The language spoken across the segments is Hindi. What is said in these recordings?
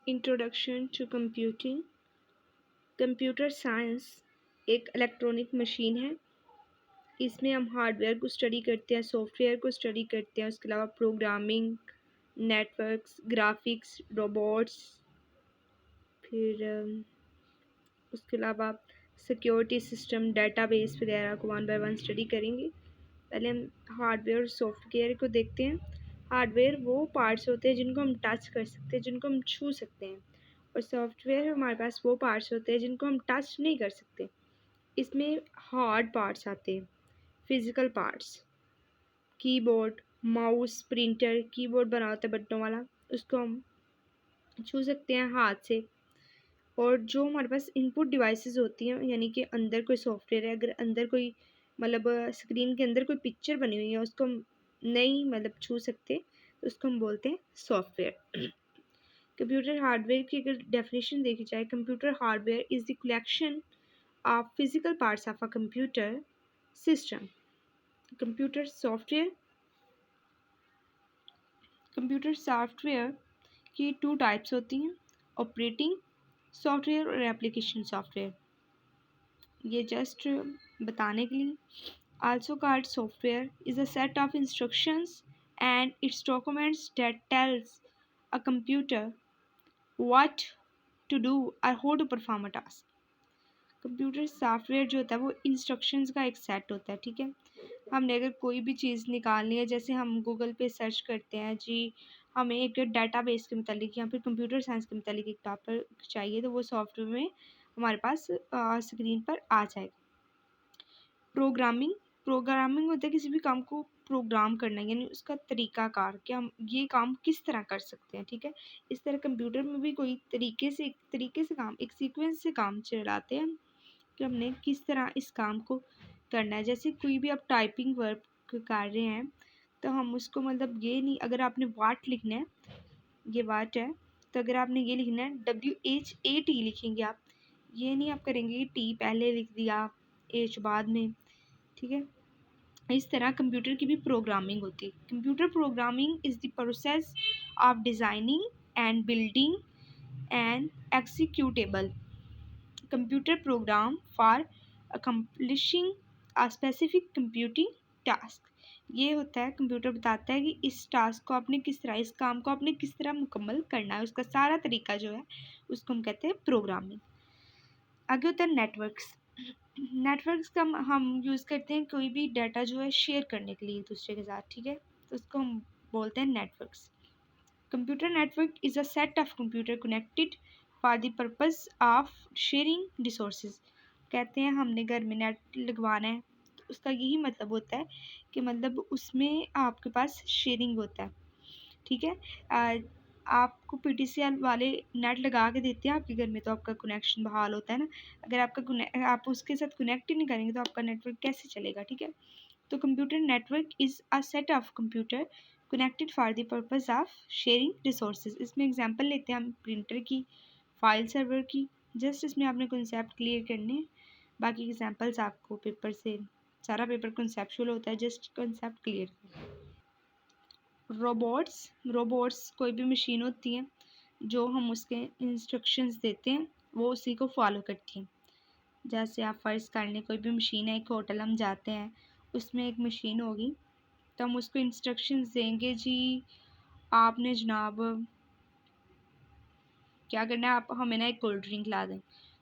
Introduction to computing. Computer science एक इलेक्ट्रॉनिक मशीन है। इसमें हम हार्डवेयर को स्टडी करते हैं, सॉफ्टवेयर को स्टडी करते हैं, उसके अलावा प्रोग्रामिंग, नेटवर्क्स, ग्राफिक्स, रोबोट्स, फिर उसके अलावा सिक्योरिटी सिस्टम, डेटाबेस वगैरह को वन बाय वन स्टडी करेंगे। पहले हम हार्डवेयर और सॉफ्टवेयर को देखते हैं। हार्डवेयर वो पार्ट्स होते हैं जिनको हम टच कर सकते हैं, जिनको हम छू सकते हैं, और सॉफ्टवेयर हमारे पास वो पार्ट्स होते हैं जिनको हम टच नहीं कर सकते। इसमें हार्ड पार्ट्स आते हैं, physical parts, keyboard, mouse, printer. Keyboard बना होता है बटनों वाला, उसको हम छू सकते हैं हाथ से। और जो हमारे पास इनपुट डिवाइसेस होती हैं, यानी कि अंदर कोई सॉफ्टवेयर है, अगर अंदर कोई मतलब स्क्रीन के अंदर कोई पिक्चर बनी हुई है, उसको हम नहीं मतलब छू सकते, तो उसको हम बोलते हैं सॉफ्टवेयर। कंप्यूटर हार्डवेयर की अगर डेफिनेशन देखी जाए, computer hardware is the collection of physical parts of a computer system. Computer software की टू टाइप्स होती हैं, ऑपरेटिंग सॉफ्टवेयर और एप्लीकेशन सॉफ्टवेयर। ये जस्ट बताने के लिए। Also called software is a set of instructions and its documents that tells a computer what to do और how to perform a task. Computer software जो होता है वो इंस्ट्रक्शंस का एक सेट होता है, ठीक है। हमने अगर कोई भी चीज़ निकालनी है, जैसे हम गूगल पे सर्च करते हैं जी, हमें एक डाटाबेस के मतलब या फिर कंप्यूटर साइंस के मतलब एक टॉपिक चाहिए, तो वो सॉफ्टवेयर में हमारे पास स्क्रीन पर आ जाएगा। प्रोग्रामिंग होता है किसी भी काम को प्रोग्राम करना, यानी उसका तरीकाकार कि हम ये काम किस तरह कर सकते हैं, ठीक है। इस तरह कंप्यूटर में भी कोई तरीके से काम, एक सीक्वेंस से काम चलाते हैं कि हमने किस तरह इस काम को करना है। जैसे कोई भी आप टाइपिंग वर्क कर रहे हैं, तो हम उसको मतलब ये नहीं, अगर आपने वाट लिखना है, ये वाट है, तो अगर आपने ये लिखना है WHAT लिखेंगे आप, ये नहीं आप करेंगे कि टी पहले लिख दिया एच बाद में, ठीक है। इस तरह कंप्यूटर की भी प्रोग्रामिंग होती है। Computer programming is the process of designing and building and executable computer program for accomplishing a specific computing task. ये होता है, कंप्यूटर बताता है कि इस टास्क को आपने किस तरह, इस काम को आपने किस तरह मुकम्मल करना है, उसका सारा तरीका जो है उसको हम कहते हैं प्रोग्रामिंग। आगे होता है नेटवर्क्स। नेटवर्क्स का हम यूज़ करते हैं कोई भी डाटा जो है शेयर करने के लिए दूसरे के साथ, ठीक है, तो उसको हम बोलते हैं networks. Computer network is a set of computer connected for the purpose of sharing resources. कहते हैं हमने घर में नेट लगवाना है, तो उसका यही मतलब होता है कि मतलब उसमें आपके पास शेयरिंग होता है, ठीक है। आपको PTCL वाले नेट लगा के देते हैं आपके घर में, तो आपका कनेक्शन बहाल होता है ना। अगर आप उसके साथ कनेक्ट ही नहीं करेंगे तो आपका नेटवर्क कैसे चलेगा, ठीक है। तो computer network is a set of computer connected for the purpose of sharing resources. इसमें एग्जांपल लेते हैं हम प्रिंटर की, फाइल सर्वर की। जस्ट इसमें आपने कॉन्सेप्ट क्लियर करने हैं, बाकी एग्जांपल्स आपको पेपर से, सारा पेपर कॉन्सेप्चुअल होता है, जस्ट कॉन्सेप्ट क्लियर करें। रोबोट्स कोई भी मशीन होती है जो हम उसके इंस्ट्रक्शंस देते हैं वो उसी को फॉलो करती हैं। जैसे आप फ़र्ज़ कर लें कोई भी मशीन है, एक होटल हम जाते हैं, उसमें एक मशीन होगी, तो हम उसको इंस्ट्रक्शंस देंगे जी, आपने जनाब क्या करना है, आप हमें ना एक कोल्ड ड्रिंक ला दें,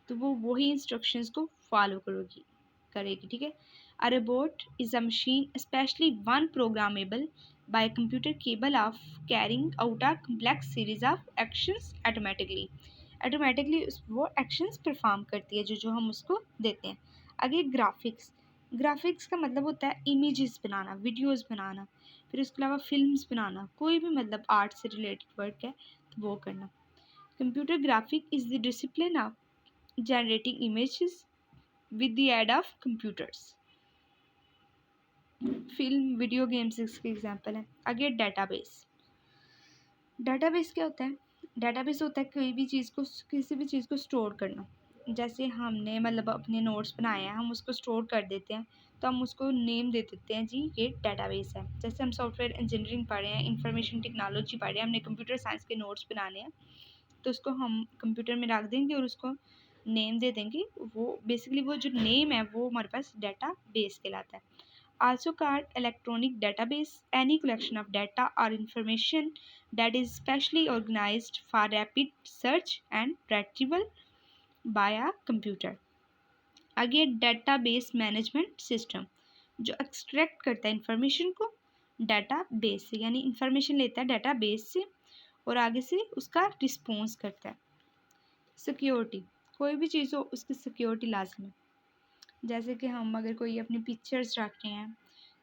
तो वो वही इंस्ट्रक्शंस को फॉलो करेगी, ठीक है। A robot is a machine specially one programmable bye computer cable of carrying out a complex series of actions automatically वो एक्शंस परफॉर्म करती है जो जो हम उसको देते हैं। आगे ग्राफिक्स का मतलब होता है इमेजेस बनाना, वीडियोस बनाना, फिर उसके अलावा फिल्म्स बनाना, कोई भी मतलब आर्ट से रिलेटेड वर्क है तो वो करना। Computer graphic is the discipline of generating images with the aid of computers. Film, video games इसके एग्जाम्पल हैं। आगे डेटाबेस क्या होता है? डेटाबेस होता है कोई भी चीज़ को, किसी भी चीज़ को स्टोर करना। जैसे हमने मतलब अपने नोट्स बनाए हैं, हम उसको स्टोर कर देते हैं, तो हम उसको नेम दे देते हैं जी ये डेटाबेस है। जैसे हम सॉफ्टवेयर इंजीनियरिंग पढ़ रहे हैं, इंफॉर्मेशन टेक्नोलॉजी पढ़ रहे हैं, हमने कंप्यूटर साइंस के नोट्स बनाने हैं, तो उसको हम कंप्यूटर में रख देंगे और उसको नेम दे देंगे। वो बेसिकली वो जो नेम है वो हमारे पास डेटा बेस कहलाता है। Also called electronic database, any collection of data or information that is specially organized for rapid search and retrieval by a computer. आगे डेटाबेस मैनेजमेंट सिस्टम, जो एक्सट्रैक्ट करता है इंफॉर्मेशन को डेटाबेस से, यानी इंफॉर्मेशन लेता है डेटाबेस से और आगे से उसका रिस्पॉन्स करता है। सिक्योरिटी, कोई भी चीज़ हो उसकी सिक्योरिटी लाजमी है। जैसे कि हम अगर कोई अपनी पिक्चर्स रख रहे हैं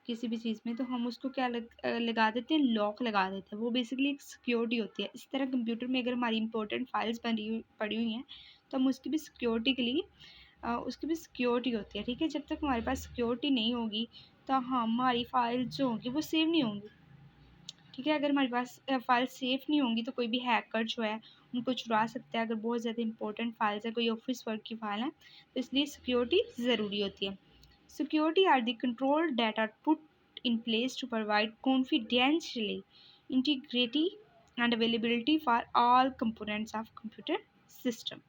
किसी भी चीज़ में, तो हम उसको क्या लगा देते हैं, लॉक लगा देते हैं। वो बेसिकली एक सिक्योरिटी होती है। इस तरह कंप्यूटर में अगर हमारी इंपॉर्टेंट फाइल्स पड़ी हुई हैं तो हम उसकी भी सिक्योरिटी के लिए उसकी भी सिक्योरिटी होती है, ठीक है। जब तक हमारे पास सिक्योरिटी नहीं होगी तो हमारी फाइल जो होंगी वो सेव नहीं होंगी, ठीक है। अगर हमारे पास फाइल सेफ नहीं होंगी तो कोई भी हैकर जो है उनको चुरा सकता है, अगर बहुत ज़्यादा इंपॉर्टेंट फाइल्स है, कोई ऑफिस वर्क की फाइल है, तो इसलिए सिक्योरिटी ज़रूरी होती है। Security are the control that are put in place to provide confidentially integrity and availability for all components of computer system.